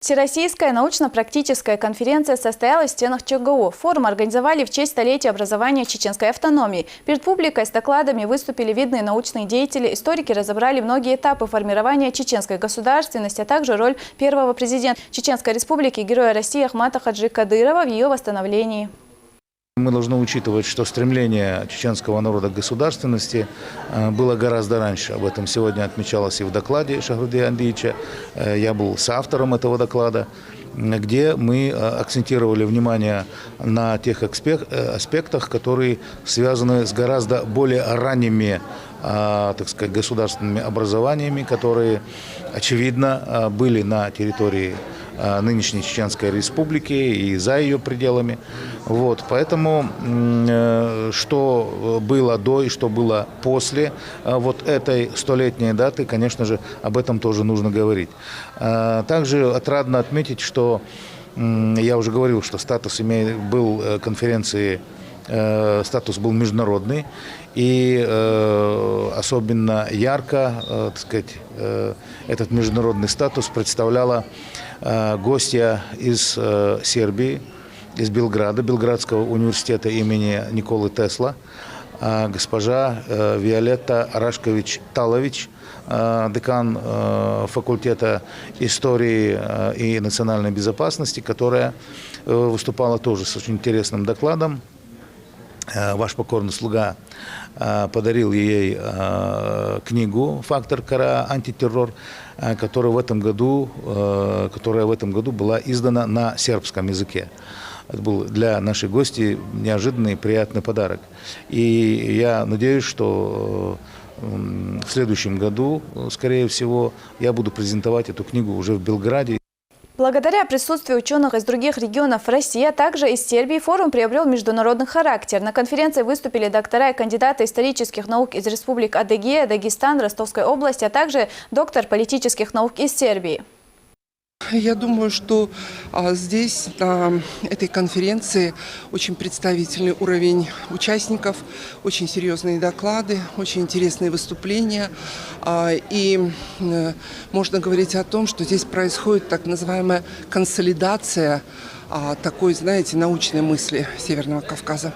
Всероссийская научно-практическая конференция состоялась в стенах ЧГУ. Форум организовали в честь столетия образования чеченской автономии. Перед публикой с докладами выступили видные научные деятели. Историки разобрали многие этапы формирования чеченской государственности, а также роль первого президента Чеченской республики, героя России Ахмата Хаджи Кадырова в ее восстановлении. Мы должны учитывать, что стремление чеченского народа к государственности было гораздо раньше. Об этом сегодня отмечалось и в докладе Шахрудия Андреевича. Я был соавтором этого доклада, где мы акцентировали внимание на тех аспектах, которые связаны с гораздо более ранними, так сказать, государственными образованиями, которые, очевидно, были на территории нынешней Чеченской республики и за ее пределами. Вот. Поэтому что было до и что было после вот этой столетней даты, конечно же, об этом тоже нужно говорить. Также отрадно отметить, что я уже говорил, что статус был конференции, статус был международный, и особенно ярко, так сказать, этот международный статус представляла гостья из Сербии, из Белграда, Белградского университета имени Николы Тесла, госпожа Виолетта Рашкович-Талович, декан факультета истории и национальной безопасности, которая выступала тоже с очень интересным докладом. Ваш покорный слуга подарил ей книгу «Фактор КРА. Антитеррор», которая в этом году была издана на сербском языке. Это был для нашей гости неожиданный и приятный подарок. И я надеюсь, что в следующем году, скорее всего, я буду презентовать эту книгу уже в Белграде. Благодаря присутствию ученых из других регионов России, а также из Сербии, форум приобрел международный характер. На конференции выступили доктора и кандидаты исторических наук из республик Адыгея, Дагестан, Ростовской области, а также доктор политических наук из Сербии. Я думаю, что здесь, на этой конференции, очень представительный уровень участников, очень серьезные доклады, очень интересные выступления. И можно говорить о том, что здесь происходит так называемая консолидация такой, знаете, научной мысли Северного Кавказа.